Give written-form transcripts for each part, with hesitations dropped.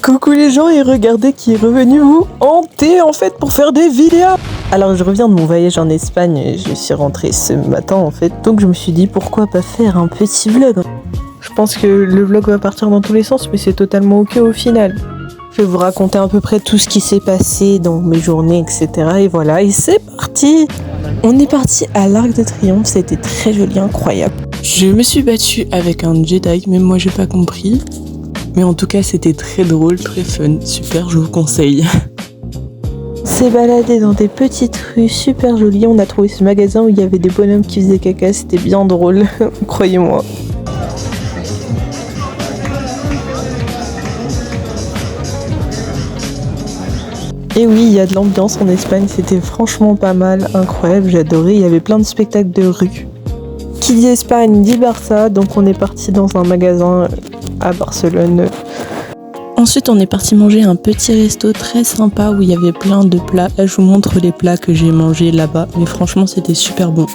Coucou les gens et regardez qui est revenu vous hanter en fait pour faire des vidéos. Alors je reviens de mon voyage en Espagne, je suis rentrée ce matin en fait, donc je me suis dit pourquoi pas faire un petit vlog. Je pense que le vlog va partir dans tous les sens mais c'est totalement ok au final. Je vais vous raconter à peu près tout ce qui s'est passé dans mes journées etc. Et voilà, et c'est parti. On est parti à l'Arc de Triomphe, c'était très joli, incroyable. Je me suis battue avec un Jedi, même moi j'ai pas compris. Mais en tout cas c'était très drôle, très fun, super, je vous conseille. On s'est baladé dans des petites rues super jolies, on a trouvé ce magasin où il y avait des bonhommes qui faisaient caca, c'était bien drôle, croyez-moi. Et oui, il y a de l'ambiance en Espagne, c'était franchement pas mal, incroyable, j'adorais, il y avait plein de spectacles de rue. Qui dit Espagne dit Barça, donc on est parti dans un magasin à Barcelone. Ensuite on est parti manger un petit resto très sympa où il y avait plein de plats. Là je vous montre les plats que j'ai mangés là-bas, mais franchement c'était super bon.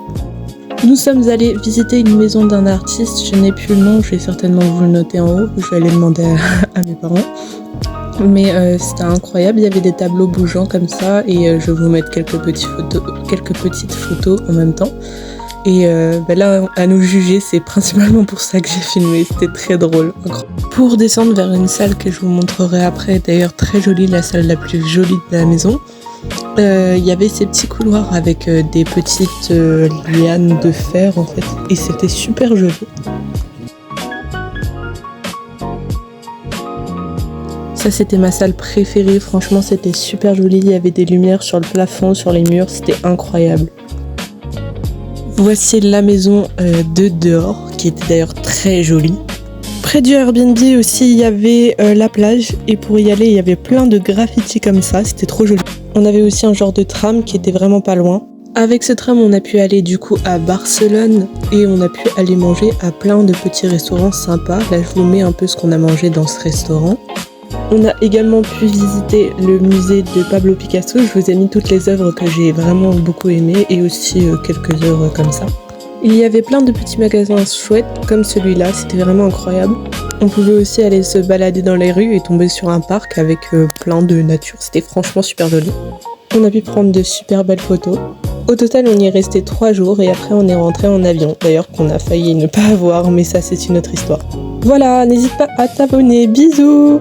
Nous sommes allés visiter une maison d'un artiste, je n'ai plus le nom, je vais certainement vous le noter en haut, je vais aller demander à mes parents. Mais c'était incroyable, il y avait des tableaux bougeants comme ça et je vais vous mettre quelques petites photos en même temps. Et là, à nous juger, c'est principalement pour ça que j'ai filmé, c'était très drôle. Pour descendre vers une salle que je vous montrerai après, d'ailleurs très jolie, la salle la plus jolie de la maison, il y avait ces petits couloirs avec des petites lianes de fer en fait, et c'était super joli. Ça c'était ma salle préférée, franchement c'était super joli, il y avait des lumières sur le plafond, sur les murs, c'était incroyable. Voici la maison de dehors, qui était d'ailleurs très jolie. Près du Airbnb aussi, il y avait la plage, et pour y aller, il y avait plein de graffitis comme ça, c'était trop joli. On avait aussi un genre de tram qui était vraiment pas loin. Avec ce tram, on a pu aller du coup à Barcelone, et on a pu aller manger à plein de petits restaurants sympas. Là, je vous mets un peu ce qu'on a mangé dans ce restaurant. On a également pu visiter le musée de Pablo Picasso. Je vous ai mis toutes les œuvres que j'ai vraiment beaucoup aimées et aussi quelques œuvres comme ça. Il y avait plein de petits magasins chouettes comme celui-là, c'était vraiment incroyable. On pouvait aussi aller se balader dans les rues et tomber sur un parc avec plein de nature. C'était franchement super joli. On a pu prendre de super belles photos. Au total, on y est resté 3 jours et après on est rentré en avion. D'ailleurs qu'on a failli ne pas avoir, mais ça c'est une autre histoire. Voilà, n'hésite pas à t'abonner. Bisous!